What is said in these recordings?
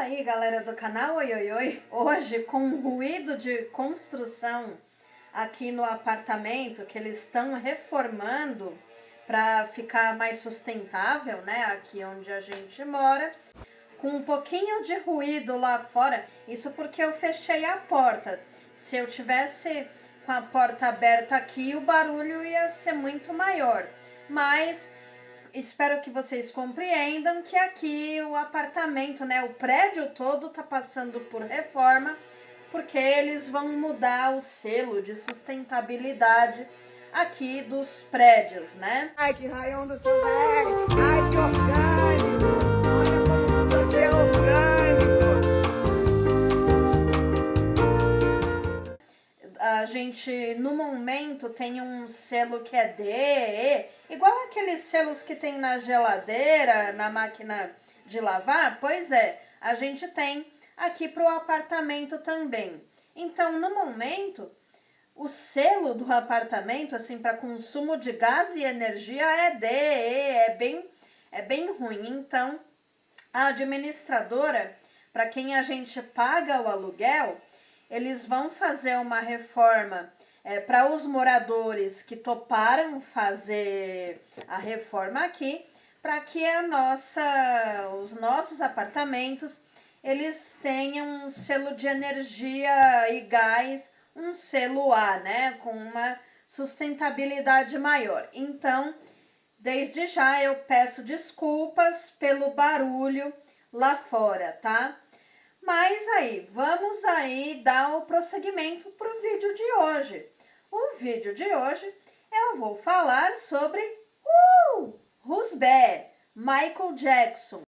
aí, galera do canal Oi Oi Oi. Hoje, com ruído de construção aqui no apartamento que eles estão reformando para ficar mais sustentável, né, aqui onde a gente mora, com um pouquinho de ruído lá fora. Isso porque eu fechei a porta. Se eu tivesse com a porta aberta aqui, o barulho ia ser muito maior. Mas espero que vocês compreendam que aqui o apartamento, né, o prédio todo tá passando por reforma, porque eles vão mudar o selo de sustentabilidade aqui dos prédios, né? Ai, que raião do seu velho! Ai, que orgânico! Olha como você é orgânico! A gente, no momento, tem um selo que é DE, igual aqueles selos que tem na geladeira, na máquina de lavar. Pois é, a gente tem aqui para o apartamento também. Então, no momento, o selo do apartamento, assim, para consumo de gás e energia é DE, é bem ruim. Então, a administradora, para quem a gente paga o aluguel, eles vão fazer uma reforma para os moradores que toparam fazer a reforma aqui, para que os nossos apartamentos eles tenham um selo de energia e gás, um selo A, né, com uma sustentabilidade maior. Então, desde já eu peço desculpas pelo barulho lá fora, tá? Mas aí, vamos aí dar o prosseguimento para o vídeo de hoje. O vídeo de hoje eu vou falar sobre Who's Bad? Michael Jackson.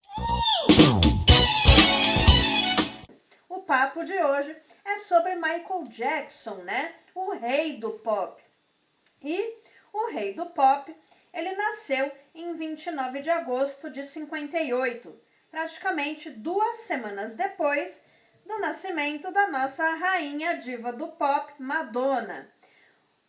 O papo de hoje é sobre Michael Jackson, né? O rei do pop. E o rei do pop, ele nasceu em 29 de agosto de 58. Praticamente 2 semanas depois do nascimento da nossa rainha diva do pop, Madonna.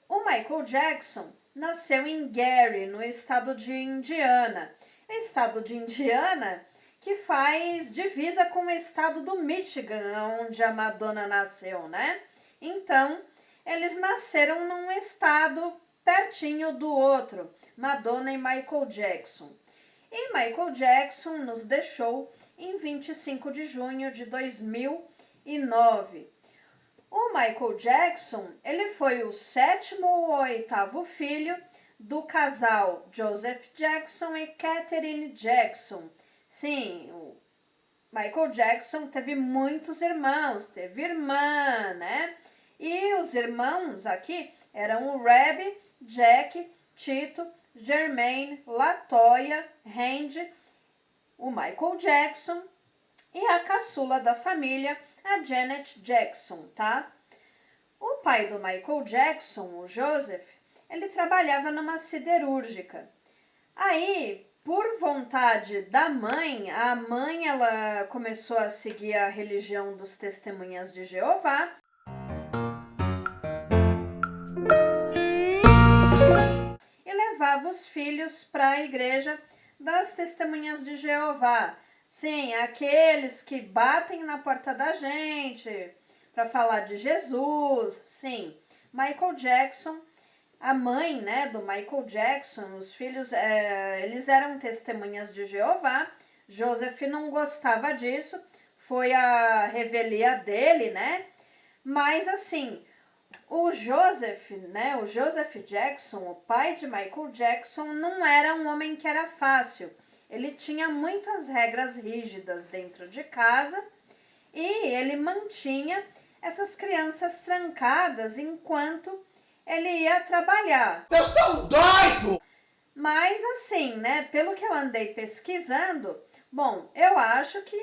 O Michael Jackson nasceu em Gary, no estado de Indiana. Estado de Indiana que faz divisa com o estado do Michigan, onde a Madonna nasceu, né? Então, eles nasceram num estado pertinho do outro, Madonna e Michael Jackson. E Michael Jackson nos deixou em 25 de junho de 2009. O Michael Jackson, ele foi o 7º ou 8º filho do casal Joseph Jackson e Catherine Jackson. Sim, o Michael Jackson teve muitos irmãos, teve irmã, né? E os irmãos aqui eram o Rebbe, Jack, Tito, Jermaine, Latoya, Randy, o Michael Jackson e a caçula da família, a Janet Jackson, tá? O pai do Michael Jackson, o Joseph, ele trabalhava numa siderúrgica. Aí, por vontade da mãe, a mãe ela começou a seguir a religião dos Testemunhas de Jeová. Levava os filhos para a igreja das Testemunhas de Jeová. Sim, aqueles que batem na porta da gente para falar de Jesus. Sim, Michael Jackson, a mãe, né, do Michael Jackson, os filhos, eles eram Testemunhas de Jeová. Joseph não gostava disso, foi a revelia dele, né? Mas assim, o Joseph, né, o Joseph Jackson, o pai de Michael Jackson, não era um homem que era fácil. Ele tinha muitas regras rígidas dentro de casa e ele mantinha essas crianças trancadas enquanto ele ia trabalhar. Eu estou doido! Mas assim, né, pelo que eu andei pesquisando, bom, eu acho que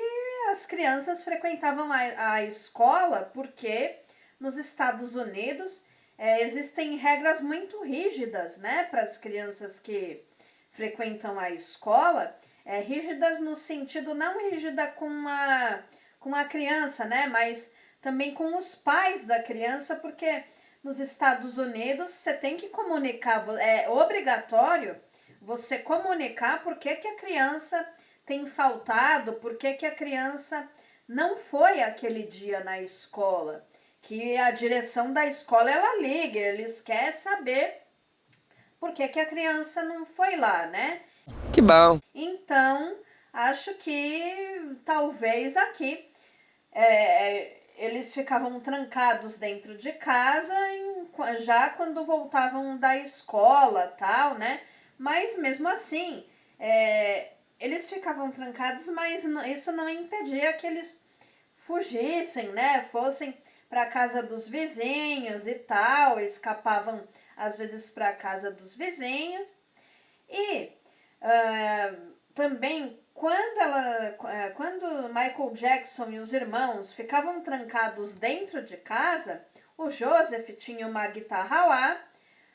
as crianças frequentavam a escola porque nos Estados Unidos existem regras muito rígidas, né, para as crianças que frequentam a escola, rígidas no sentido não rígida com a criança, né, mas também com os pais da criança, porque nos Estados Unidos você tem que comunicar, é obrigatório você comunicar por que a criança tem faltado, por que a criança não foi aquele dia na escola, que a direção da escola ela liga, eles querem saber por que a criança não foi lá, né? Que bom! Então, acho que talvez aqui eles ficavam trancados dentro de casa já quando voltavam da escola, tal, né? Mas mesmo assim, eles ficavam trancados, mas isso não impedia que eles fugissem, né? Fossem para a casa dos vizinhos e tal, escapavam às vezes para a casa dos vizinhos. E também quando Michael Jackson e os irmãos ficavam trancados dentro de casa, o Joseph tinha uma guitarra lá,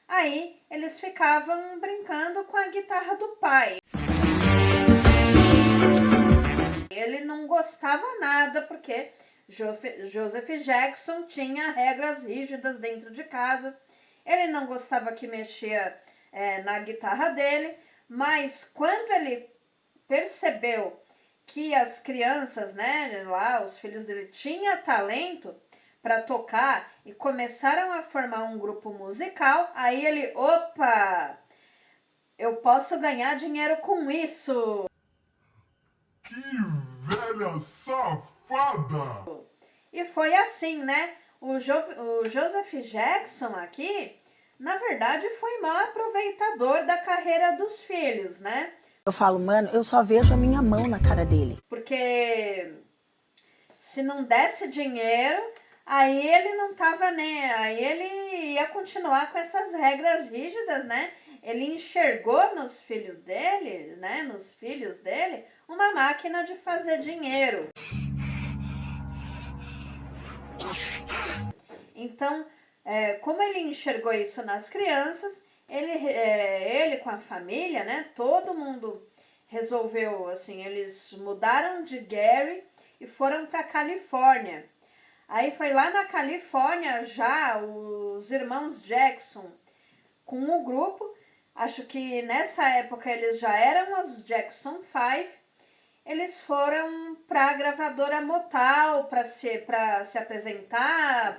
aí eles ficavam brincando com a guitarra do pai. Ele não gostava nada porque Joseph Jackson tinha regras rígidas dentro de casa. Ele não gostava que mexia na guitarra dele, mas quando ele percebeu que as crianças, né, lá, os filhos dele, tinham talento para tocar e começaram a formar um grupo musical, aí ele, opa, eu posso ganhar dinheiro com isso. Que velha safada! E foi assim, né? O Joseph Jackson aqui, na verdade, foi maior aproveitador da carreira dos filhos, né? Eu falo, mano, eu só vejo a minha mão na cara dele. Porque se não desse dinheiro, aí ele não tava nem... Aí ele ia continuar com essas regras rígidas, né? Ele enxergou nos filhos dele, né? Nos filhos dele, uma máquina de fazer dinheiro. Então, como ele enxergou isso nas crianças, ele com a família, né? Todo mundo resolveu, assim, eles mudaram de Gary e foram para Califórnia. Aí foi lá na Califórnia já os irmãos Jackson com o grupo. Acho que nessa época eles já eram os Jackson 5. Eles foram para a gravadora Motown para se apresentar,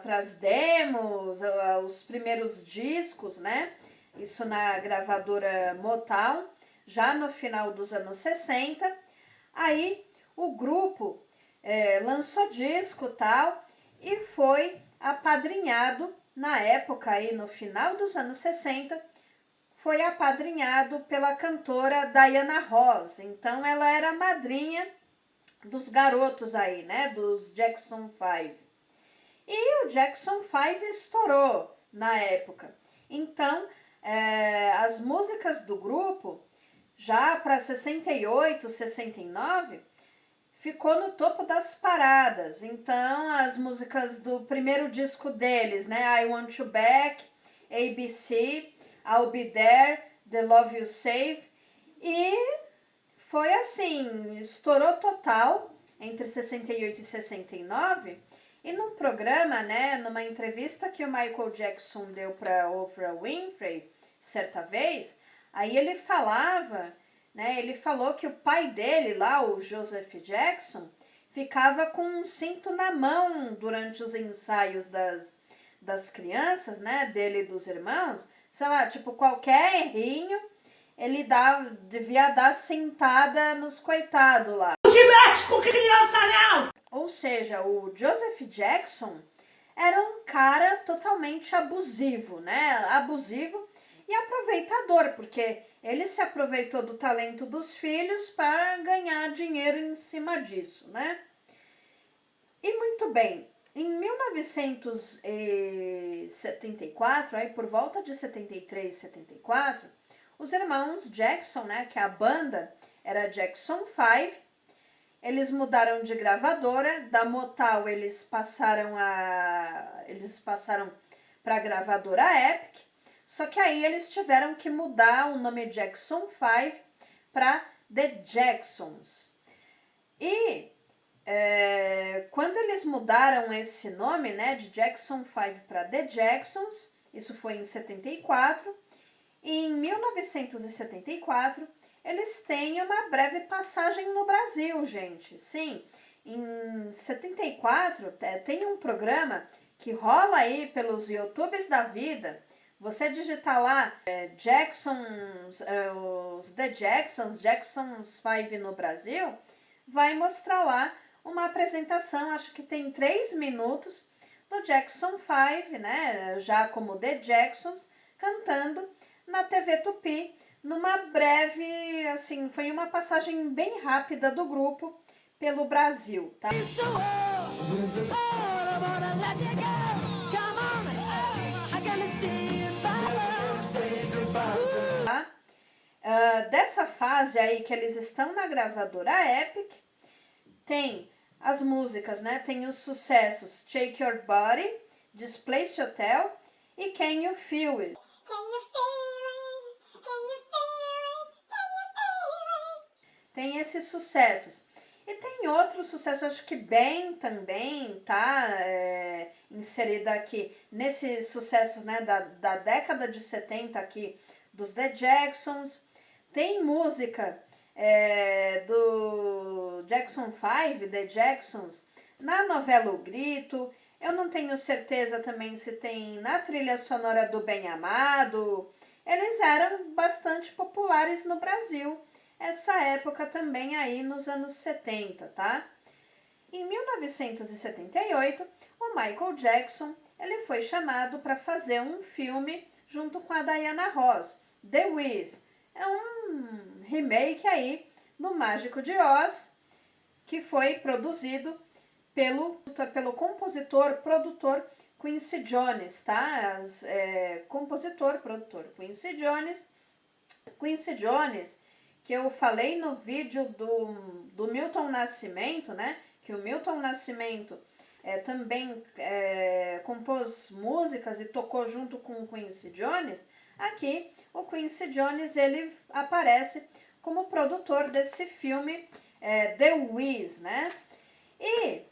para as demos, os primeiros discos, né? Isso na gravadora Motown, já no final dos anos 60. Aí o grupo lançou disco tal e foi apadrinhado na época, aí no final dos anos 60, foi apadrinhado pela cantora Diana Ross. Então ela era madrinha dos garotos aí, né? Dos Jackson 5. E o Jackson 5 estourou na época. Então, as músicas do grupo, já para 68, 69, ficou no topo das paradas. Então, as músicas do primeiro disco deles, né? I Want You Back, ABC, I'll Be There, The Love You Save. E foi assim, estourou total entre 68 e 69. E num programa, né, numa entrevista que o Michael Jackson deu para Oprah Winfrey, certa vez, aí ele falava, né, ele falou que o pai dele lá, o Joseph Jackson, ficava com um cinto na mão durante os ensaios das crianças, né, dele e dos irmãos. Sei lá, tipo, qualquer errinho, ele devia dar sentada nos coitados lá. Não se mexe com criança, não! Ou seja, o Joseph Jackson era um cara totalmente abusivo, né? Abusivo e aproveitador, porque ele se aproveitou do talento dos filhos para ganhar dinheiro em cima disso, né? E muito bem, em 1974, aí por volta de 73, 74, os irmãos Jackson, né, que a banda era Jackson 5, eles mudaram de gravadora. Da Motown eles passaram para a gravadora Epic, só que aí eles tiveram que mudar o nome Jackson 5 para The Jacksons. E quando eles mudaram esse nome, né, de Jackson 5 para The Jacksons, isso foi em 74, e em 1974 eles têm uma breve passagem no Brasil, gente. Sim, em 74, tem um programa que rola aí pelos YouTubes da vida. Você digitar lá os The Jacksons 5 no Brasil, vai mostrar lá uma apresentação, acho que tem 3 minutos, do Jackson 5, né, já como The Jacksons, cantando na TV Tupi, numa breve, assim, foi uma passagem bem rápida do grupo pelo Brasil, tá? Dessa fase aí que eles estão na gravadora Epic, tem as músicas, né? Tem os sucessos Shake Your Body, Displace Hotel e Can You Feel It? Tem esses sucessos. E tem outros sucessos, acho que bem também tá inserida aqui nesses sucessos, né, da década de 70 aqui, dos The Jacksons. Tem música do Jackson 5, The Jacksons, na novela O Grito. Eu não tenho certeza também se tem na trilha sonora do Bem Amado. Eles eram bastante populares no Brasil, essa época também aí nos anos 70, tá? Em 1978, o Michael Jackson ele foi chamado para fazer um filme junto com a Diana Ross, The Wiz. É um remake aí do Mágico de Oz, que foi produzido pelo compositor, produtor Quincy Jones, tá? Compositor, produtor Quincy Jones. Quincy Jones, que eu falei no vídeo do Milton Nascimento, né? Que o Milton Nascimento também compôs músicas e tocou junto com o Quincy Jones. Aqui, o Quincy Jones, ele aparece como produtor desse filme The Wiz, né? E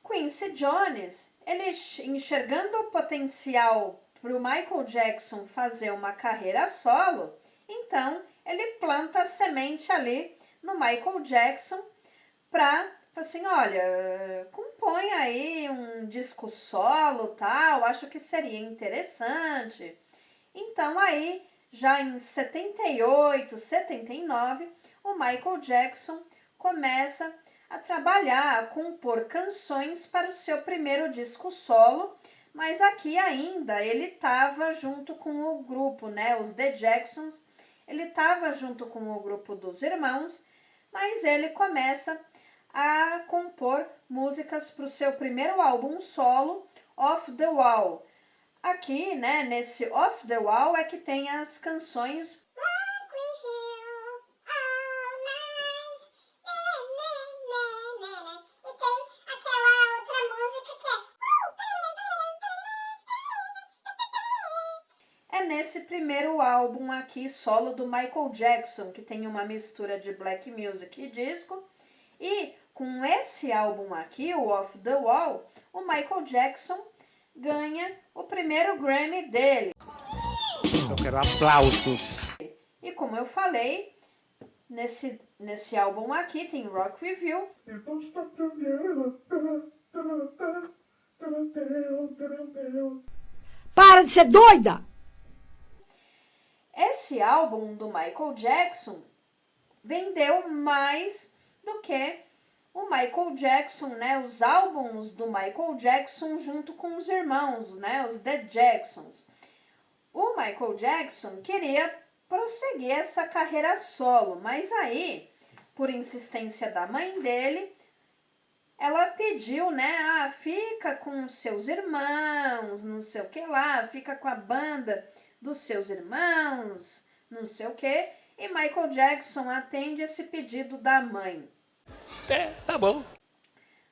Quincy Jones, ele enxergando o potencial para o Michael Jackson fazer uma carreira solo, então ele planta a semente ali no Michael Jackson para, assim, olha, compõe aí um disco solo, tal, acho que seria interessante. Então aí, já em 78, 79, o Michael Jackson começa a trabalhar, a compor canções para o seu primeiro disco solo, mas aqui ainda ele estava junto com o grupo, né, os The Jacksons. Ele estava junto com o grupo dos irmãos, mas ele começa a compor músicas para o seu primeiro álbum solo, Off the Wall. Aqui, né, nesse Off the Wall é que tem as canções nesse primeiro álbum aqui, solo do Michael Jackson, que tem uma mistura de black music e disco. E com esse álbum aqui, o Off the Wall, o Michael Jackson ganha o primeiro Grammy dele. Eu quero aplausos. E como eu falei, nesse álbum aqui tem Rock With You. Para de ser doida! Esse álbum do Michael Jackson vendeu mais do que o Michael Jackson, né? Os álbuns do Michael Jackson junto com os irmãos, né? Os The Jacksons. O Michael Jackson queria prosseguir essa carreira solo, mas aí, por insistência da mãe dele, ela pediu, né? Fica com os seus irmãos, não sei o que lá, fica com a banda dos seus irmãos, não sei o que, e Michael Jackson atende esse pedido da mãe. Tá bom.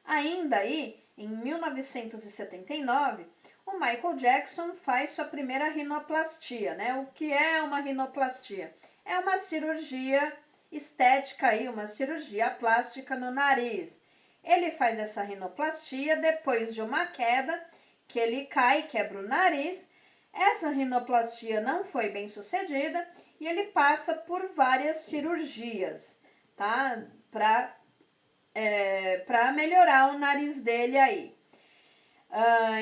Ainda aí, em 1979, o Michael Jackson faz sua primeira rinoplastia, né? O que é uma rinoplastia? É uma cirurgia estética aí, uma cirurgia plástica no nariz. Ele faz essa rinoplastia depois de uma queda, que ele cai, quebra o nariz. Essa rinoplastia não foi bem sucedida e ele passa por várias cirurgias, tá? Para para melhorar o nariz dele aí.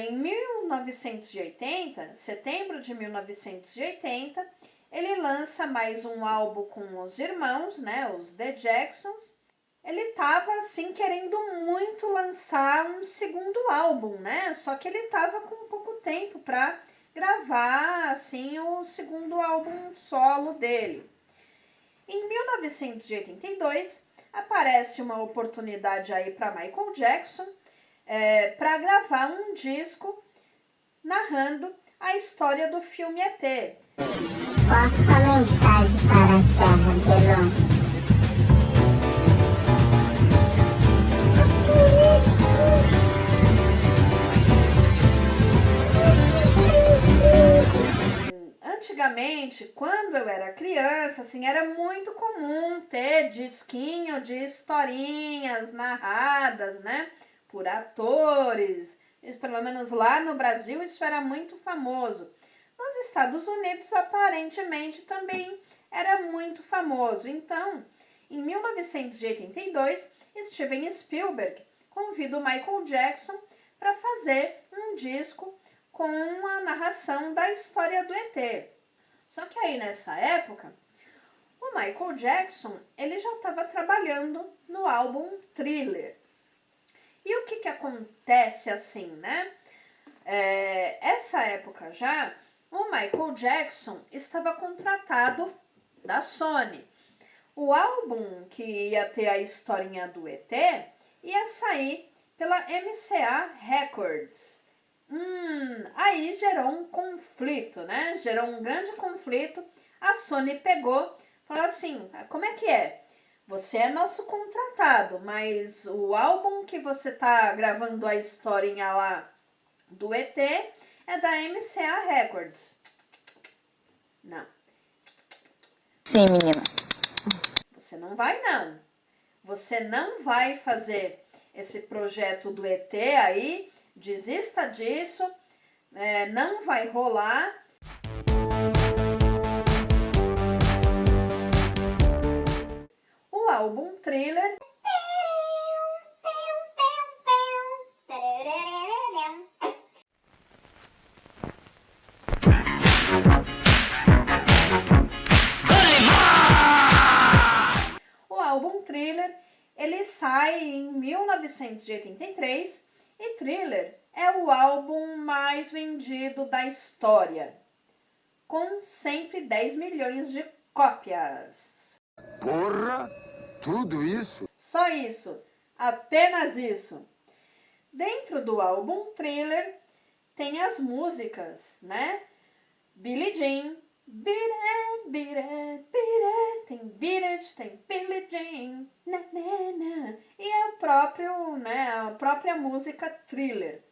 Em 1980, setembro de 1980, ele lança mais um álbum com os irmãos, né, os The Jacksons. Ele estava assim querendo muito lançar um segundo álbum, né? Só que ele estava com pouco tempo para gravar assim o segundo álbum solo dele. Em 1982 aparece uma oportunidade aí para Michael Jackson para gravar um disco narrando a história do filme ET. Qual a sua mensagem para a Terra, Delon? Antigamente, quando eu era criança, assim, era muito comum ter disquinho de historinhas narradas, né, por atores. Pelo menos lá no Brasil isso era muito famoso. Nos Estados Unidos, aparentemente, também era muito famoso. Então, em 1982, Steven Spielberg convida o Michael Jackson para fazer um disco com a narração da história do ET. Só que aí nessa época, o Michael Jackson ele já estava trabalhando no álbum Thriller. E o que acontece assim, né? Essa época já, o Michael Jackson estava contratado da Sony. O álbum que ia ter a historinha do ET ia sair pela MCA Records. Aí gerou um conflito, né? Gerou um grande conflito. A Sony pegou, falou assim, como é que é? Você é nosso contratado, mas o álbum que você tá gravando a historinha lá do ET é da MCA Records. Não. Sim, menina. Você não vai, não. Você não vai fazer esse projeto do ET aí. Desista disso, não vai rolar. O álbum Thriller ele sai em 1983 e Thriller é o álbum mais vendido da história, com 110 milhões de cópias. Porra! Tudo isso? Só isso, apenas isso. Dentro do álbum Thriller tem as músicas, né? Billie Jean, Beat It, Beat It, Beat It, tem Beat It, tem Billie Jean, na, na, na. E é o próprio, né, a própria música Thriller.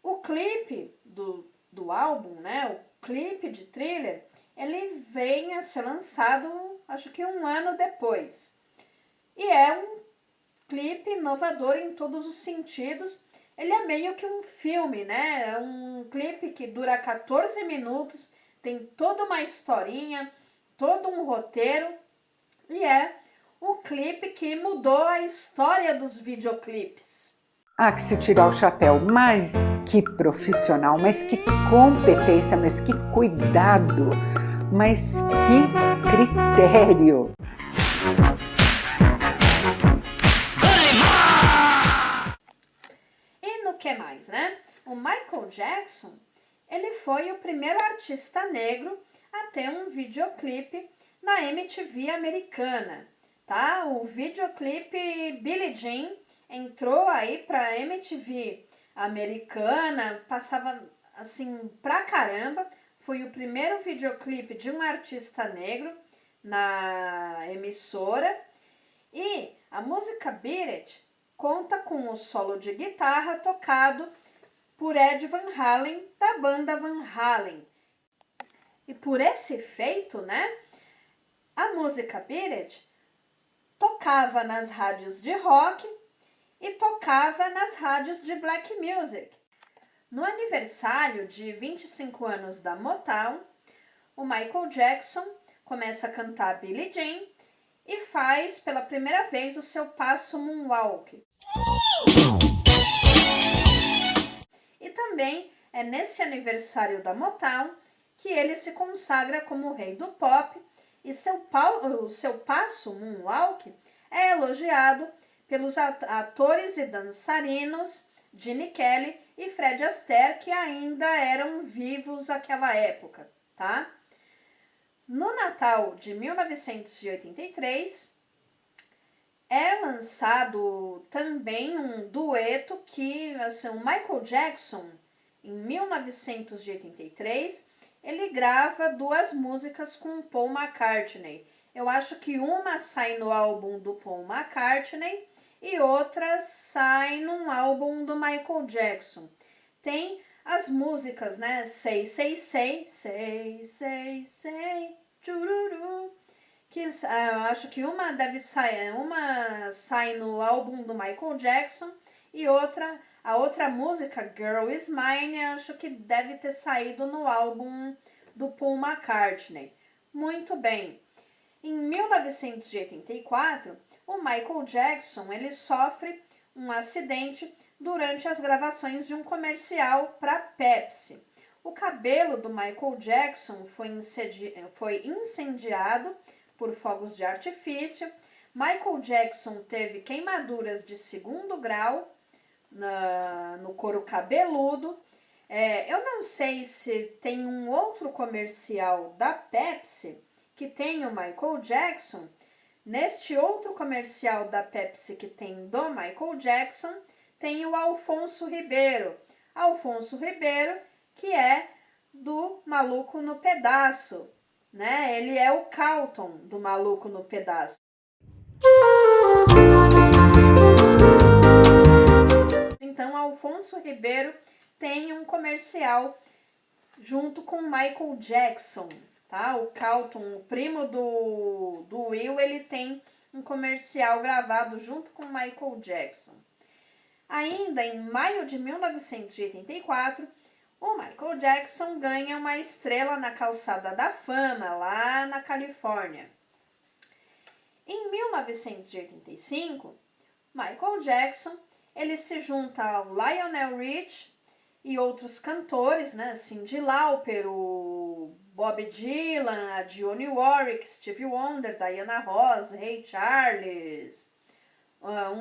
O clipe do álbum, né, o clipe de Thriller, ele vem a ser lançado, acho que um ano depois. E é um clipe inovador em todos os sentidos. Ele é meio que um filme, né? É um clipe que dura 14 minutos, tem toda uma historinha, todo um roteiro. E é o clipe que mudou a história dos videoclipes. Ah, que se tirar o chapéu, mas que profissional, mas que competência, mas que cuidado, mas que critério. E no que mais, né? O Michael Jackson, ele foi o primeiro artista negro a ter um videoclipe na MTV americana, tá? O videoclipe Billie Jean entrou aí pra MTV americana, passava assim pra caramba. Foi o primeiro videoclipe de um artista negro na emissora. E a música Beat It conta com o solo de guitarra tocado por Ed Van Halen, da banda Van Halen. E por esse feito, né, a música Beat It tocava nas rádios de rock e tocava nas rádios de black music. No aniversário de 25 anos da Motown, o Michael Jackson começa a cantar Billie Jean e faz pela primeira vez o seu passo moonwalk. E também é nesse aniversário da Motown que ele se consagra como o rei do pop, e o seu passo moonwalk é elogiado pelos atores e dançarinos Gene Kelly e Fred Astaire, que ainda eram vivos naquela época, tá? No Natal de 1983, é lançado também um dueto que, assim, o Michael Jackson, em 1983, ele grava 2 músicas com Paul McCartney. Eu acho que uma sai no álbum do Paul McCartney e outra sai num álbum do Michael Jackson. Tem as músicas, né? Say, say, say, say, say, say, chururu, que eu acho que uma sai no álbum do Michael Jackson e a outra música, Girl Is Mine, acho que deve ter saído no álbum do Paul McCartney. Muito bem. Em 1984, o Michael Jackson ele sofre um acidente durante as gravações de um comercial para Pepsi. O cabelo do Michael Jackson foi incendiado por fogos de artifício. Michael Jackson teve queimaduras de 2º grau no couro cabeludo. Eu não sei se tem um outro comercial da Pepsi que tem o Michael Jackson. Neste outro comercial da Pepsi que tem do Michael Jackson, tem o Alfonso Ribeiro. Alfonso Ribeiro, que é do Maluco no Pedaço, né? Ele é o Carlton do Maluco no Pedaço. Então, Alfonso Ribeiro tem um comercial junto com Michael Jackson, tá? O Carlton, o primo do Will, ele tem um comercial gravado junto com Michael Jackson. Ainda em maio de 1984, o Michael Jackson ganha uma estrela na Calçada da Fama, lá na Califórnia. Em 1985, Michael Jackson ele se junta ao Lionel Rich e outros cantores, né? Cyndi Lauper, o Bob Dylan, a Dionne Warwick, Stevie Wonder, Diana Ross, Ray Charles,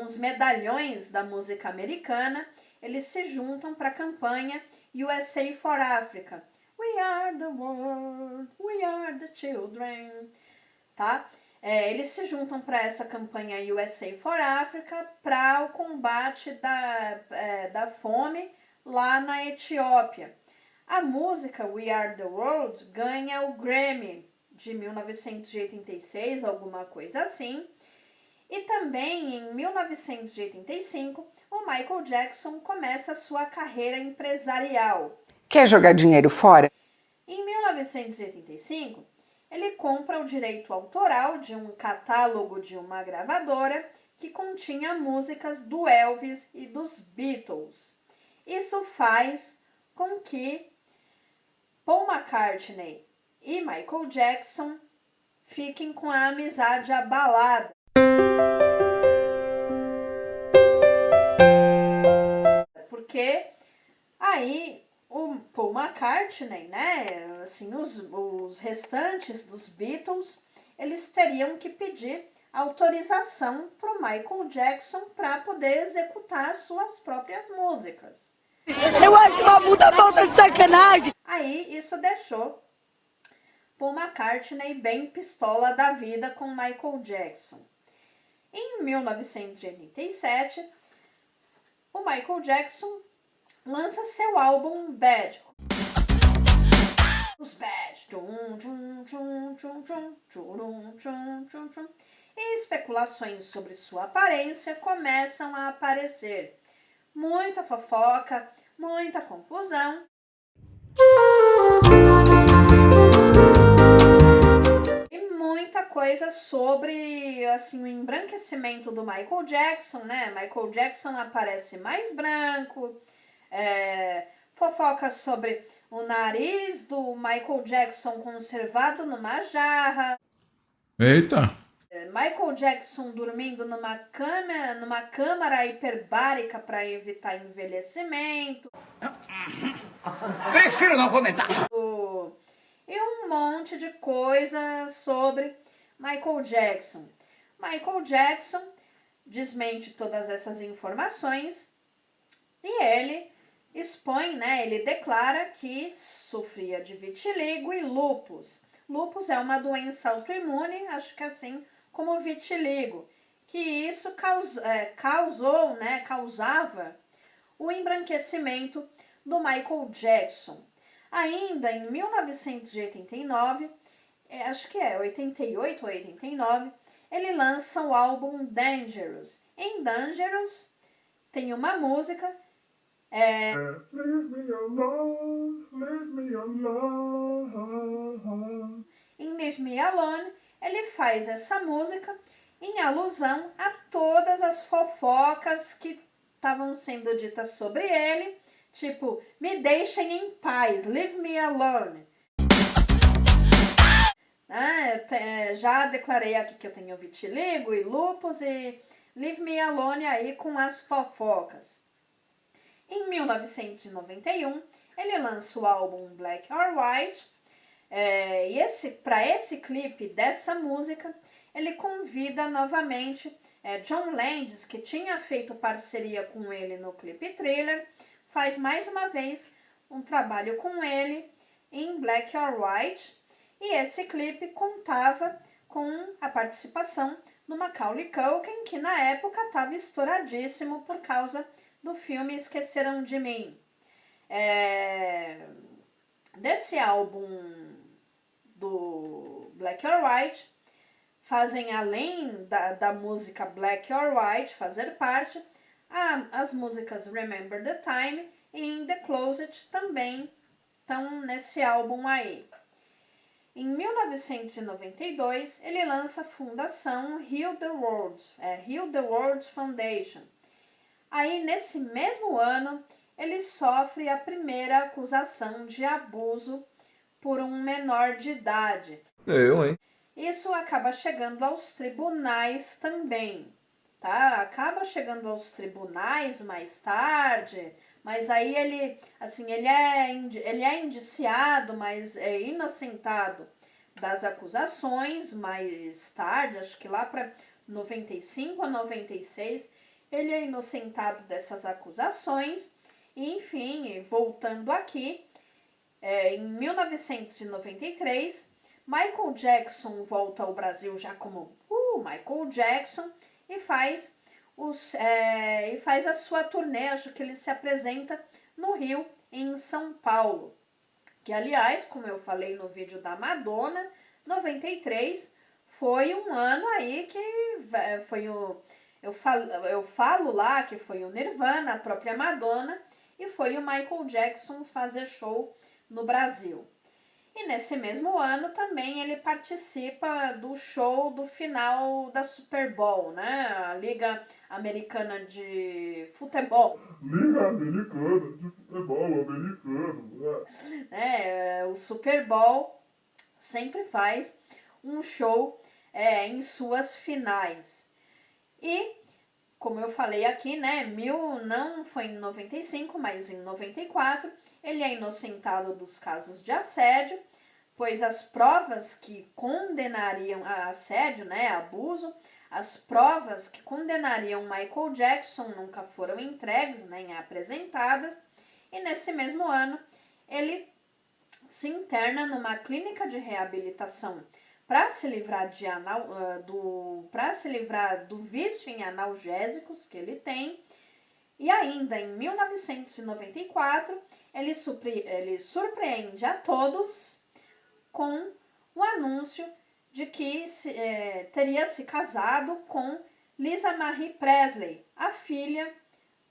uns medalhões da música americana. Eles se juntam para a campanha USA for Africa. We are the world, we are the children, tá? Eles se juntam para essa campanha USA for Africa para o combate da fome lá na Etiópia. A música We Are the World ganha o Grammy de 1986, alguma coisa assim. E também em 1985, o Michael Jackson começa a sua carreira empresarial. Quer jogar dinheiro fora? Em 1985, ele compra o direito autoral de um catálogo de uma gravadora que continha músicas do Elvis e dos Beatles. Isso faz com que Paul McCartney e Michael Jackson fiquem com a amizade abalada. Porque aí o Paul McCartney, né, assim, os restantes dos Beatles, eles teriam que pedir autorização para o Michael Jackson para poder executar suas próprias músicas. Eu acho uma puta falta de sacanagem! Aí isso deixou Paul McCartney bem pistola da vida com Michael Jackson. Em 1987, o Michael Jackson lança seu álbum Bad. Os Bad. E especulações sobre sua aparência começam a aparecer. Muita fofoca, muita confusão. E muita coisa sobre, assim, o embranquecimento do Michael Jackson, né? Michael Jackson aparece mais branco. Fofoca sobre o nariz do Michael Jackson conservado numa jarra. Eita! Michael Jackson dormindo numa câmara hiperbárica para evitar envelhecimento. Prefiro não comentar. E um monte de coisa sobre Michael Jackson. Michael Jackson desmente todas essas informações e ele expõe, né? Ele declara que sofria de vitiligo e lúpus. Lúpus é uma doença autoimune, acho que assim como vitiligo, que isso causava o embranquecimento do Michael Jackson. Ainda em 1989, acho que é 88 ou 89, ele lança o álbum Dangerous. Em Dangerous tem uma música Leave me alone, leave me alone. em Leave Me Alone, ele faz essa música em alusão a todas as fofocas que estavam sendo ditas sobre ele, tipo, me deixem em paz, leave me alone. Já declarei aqui que eu tenho vitiligo e lúpus e leave me alone aí com as fofocas. Em 1991, ele lança o álbum Black or White, e para esse clipe dessa música, ele convida novamente John Landis, que tinha feito parceria com ele no clipe Thriller, faz mais uma vez um trabalho com ele em Black or White, e esse clipe contava com a participação do Macaulay Culkin, que na época estava estouradíssimo por causa do filme Esqueceram de Mim. Desse álbum do Black or White, fazem além da música Black or White fazer parte, as músicas Remember the Time e In the Closet também estão nesse álbum aí. Em 1992, ele lança a fundação Heal the World Foundation. Aí, nesse mesmo ano, ele sofre a primeira acusação de abuso por um menor de idade. Isso acaba chegando aos tribunais também, tá? Acaba chegando aos tribunais mais tarde, mas aí ele é indiciado, mas é inocentado das acusações mais tarde, acho que lá para 95 a 96, ele é inocentado dessas acusações. E, enfim, voltando aqui, em 1993, Michael Jackson volta ao Brasil já como Michael Jackson e faz a sua turnê. Acho que ele se apresenta no Rio e em São Paulo. Que, aliás, como eu falei no vídeo da Madonna, 93 foi um ano aí que foi eu falo lá que foi o Nirvana, a própria Madonna, e foi o Michael Jackson fazer show no Brasil. E nesse mesmo ano também ele participa do show do final da Super Bowl, né? A Liga Americana de Futebol. Liga Americana de Futebol Americano. O Super Bowl sempre faz um show em suas finais. E, como eu falei aqui, né, não foi em 95, mas em 94, ele é inocentado dos casos de assédio, pois as provas que condenariam a assédio, né, abuso, as provas que condenariam Michael Jackson nunca foram entregues, nem apresentadas, e nesse mesmo ano ele se interna numa clínica de reabilitação para se livrar do vício em analgésicos que ele tem. E ainda em 1994, ele surpreende a todos com o anúncio de que teria se casado com Lisa Marie Presley, a filha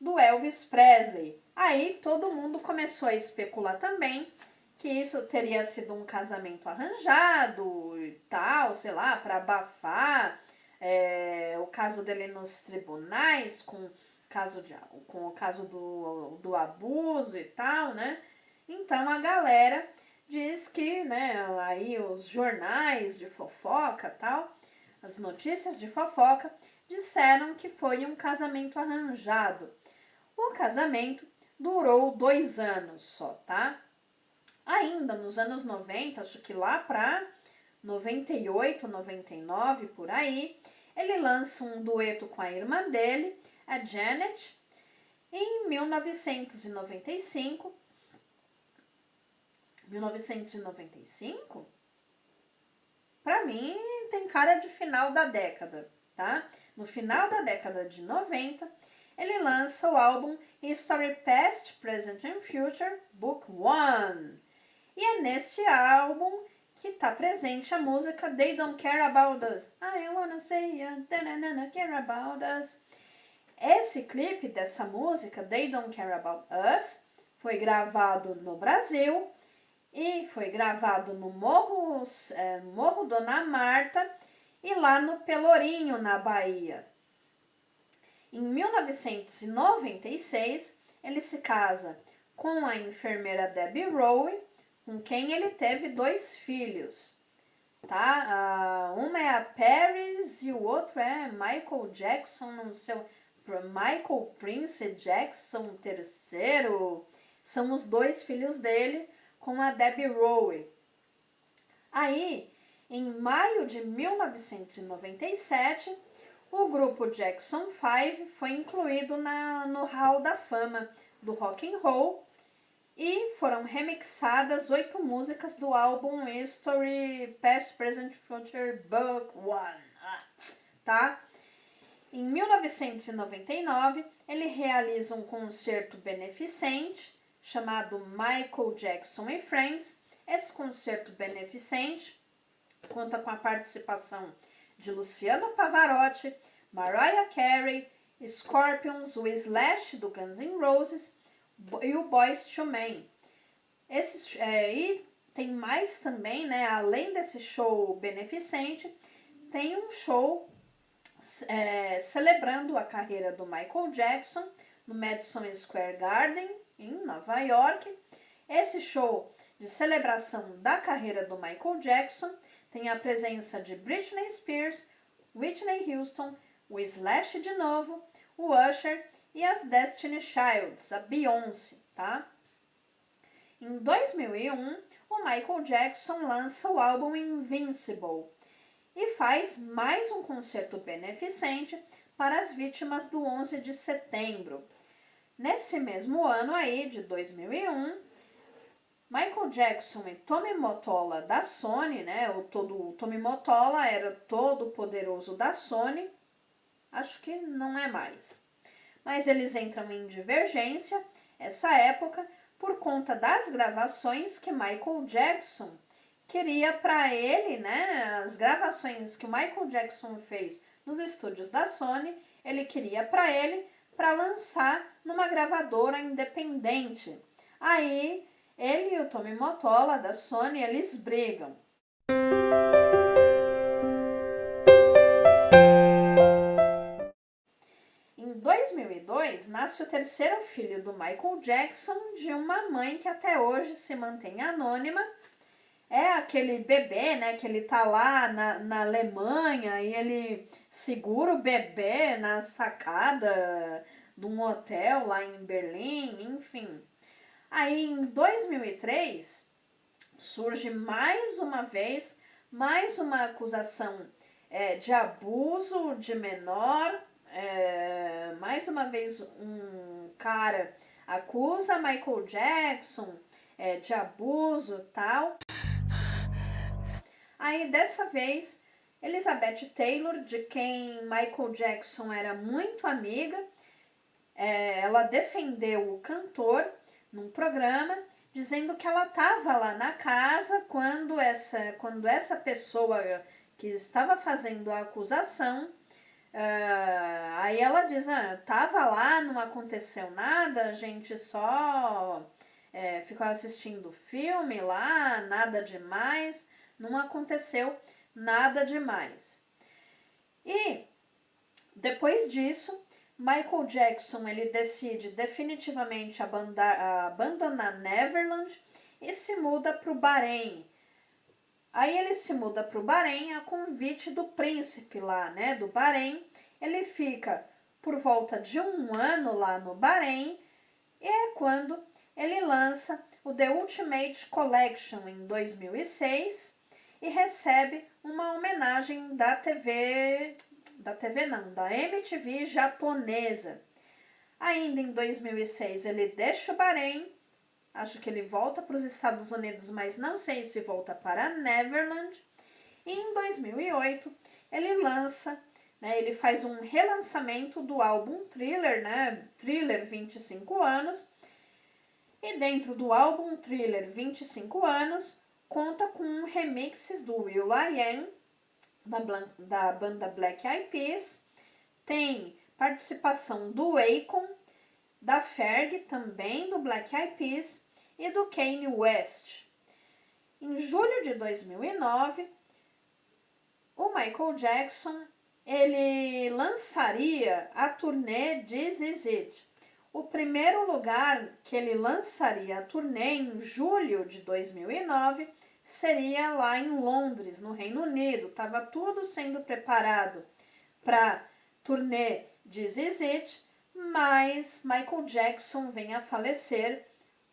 do Elvis Presley. Aí todo mundo começou a especular também que isso teria sido um casamento arranjado e tal, sei lá, para abafar o caso dele nos tribunais, com o caso do abuso e tal, né? Então a galera diz que, né, aí os jornais de fofoca e tal, as notícias de fofoca disseram que foi um casamento arranjado. O casamento durou 2 anos só, tá? Ainda nos anos 90, acho que lá para 98, 99, por aí, ele lança um dueto com a irmã dele, a Janet. Em 1995, para mim tem cara de final da década, tá? No final da década de 90, ele lança o álbum History Past, Present and Future, Book 1. E é nesse álbum que está presente a música They Don't Care About Us. I wanna say you don't care about us. Esse clipe dessa música, They Don't Care About Us, foi gravado no Brasil e foi gravado no Morro Dona Marta e lá no Pelourinho, na Bahia. Em 1996, ele se casa com a enfermeira Debbie Rowe, com quem ele teve 2 filhos, tá? Uma é a Paris e o outro é Michael Jackson, no seu Michael Prince Jackson III. São os 2 filhos dele com a Debbie Rowe. Aí, em maio de 1997, o grupo Jackson 5 foi incluído no Hall da Fama do Rock and Roll e foram remixadas 8 músicas do álbum History Past, Present, Future, Book 1, tá? Em 1999, ele realiza um concerto beneficente chamado Michael Jackson and Friends. Esse concerto beneficente conta com a participação de Luciano Pavarotti, Mariah Carey, Scorpions, o Slash do Guns N' Roses e o Boyz II Men. E tem mais também, né? Além desse show beneficente, tem um show celebrando a carreira do Michael Jackson no Madison Square Garden, em Nova York. Esse show de celebração da carreira do Michael Jackson tem a presença de Britney Spears, Whitney Houston, o Slash de novo, o Usher e as Destiny Childs, a Beyoncé, tá? Em 2001, o Michael Jackson lança o álbum Invincible e faz mais um concerto beneficente para as vítimas do 11 de setembro. Nesse mesmo ano aí, de 2001, Michael Jackson e Tommy Mottola da Sony, né? O Tommy Mottola era todo poderoso da Sony, acho que não é mais. Mas eles entram em divergência essa época por conta das gravações que Michael Jackson queria para ele, né? As gravações que o Michael Jackson fez nos estúdios da Sony, ele queria para ele para lançar numa gravadora independente. Aí ele e o Tommy Mottola da Sony, eles brigam. Em 2002, nasce o 3º filho do Michael Jackson, de uma mãe que até hoje se mantém anônima. É aquele bebê, né, que ele tá lá na Alemanha e ele segura o bebê na sacada de um hotel lá em Berlim, enfim. Aí em 2003 surge mais uma vez, mais uma acusação de abuso de menor. Mais uma vez um cara acusa Michael Jackson de abuso e tal. Aí dessa vez Elizabeth Taylor, de quem Michael Jackson era muito amiga, ela defendeu o cantor num programa, dizendo que ela estava lá na casa quando essa pessoa que estava fazendo a acusação, aí ela diz, estava lá, não aconteceu nada, a gente só ficou assistindo filme lá, nada demais, não aconteceu nada demais. E depois disso, Michael Jackson ele decide definitivamente abandonar Neverland e se muda para o Bahrein. Aí ele se muda para o Bahrein a convite do príncipe lá, né, do Bahrein. Ele fica por volta de 1 ano lá no Bahrein e é quando ele lança o The Ultimate Collection em 2006 e recebe uma homenagem da MTV japonesa. Ainda em 2006 ele deixa o Bahrein, acho que ele volta para os Estados Unidos, mas não sei se volta para Neverland. E em 2008 ele lança, né, ele faz um relançamento do álbum Thriller, né, Thriller 25 anos. E dentro do álbum Thriller 25 anos, conta com remixes do will.i.am, da banda Black Eyed Peas, tem participação do Akon, da Ferg, também do Black Eyed Peas, e do Kanye West. Em julho de 2009, o Michael Jackson ele lançaria a turnê This Is It. O primeiro lugar que ele lançaria a turnê em julho de 2009 seria lá em Londres, no Reino Unido. Estava tudo sendo preparado para turnê This Is It, mas Michael Jackson vem a falecer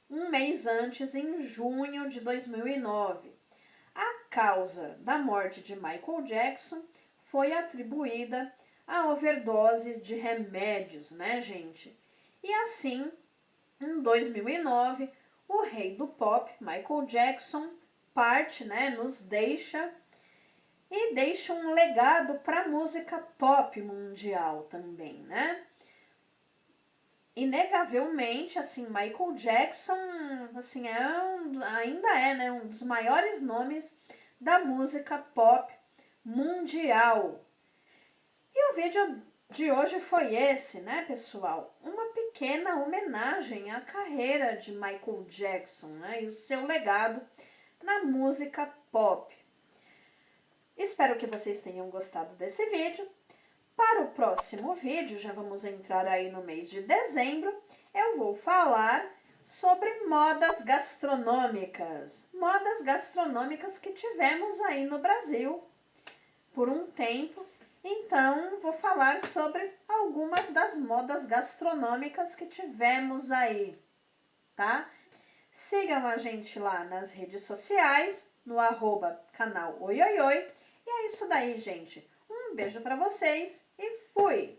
1 mês antes, em junho de 2009. A causa da morte de Michael Jackson foi atribuída à overdose de remédios, né, gente? E assim, em 2009, o rei do pop, Michael Jackson, parte, né, nos deixa e deixa um legado para a música pop mundial também, né? Inegavelmente, assim, Michael Jackson, assim, ainda é, né, um dos maiores nomes da música pop mundial. E o vídeo de hoje foi esse, né, pessoal? Uma pequena homenagem à carreira de Michael Jackson, né, e o seu legado na música pop. Espero que vocês tenham gostado desse vídeo. Para o próximo vídeo, já vamos entrar aí no mês de dezembro, eu vou falar sobre modas gastronômicas. Modas gastronômicas que tivemos aí no Brasil por um tempo. Então, vou falar sobre algumas das modas gastronômicas que tivemos aí, tá? Sigam a gente lá nas redes sociais, no @canal Oioioi. E é isso daí, gente. Um beijo pra vocês e fui!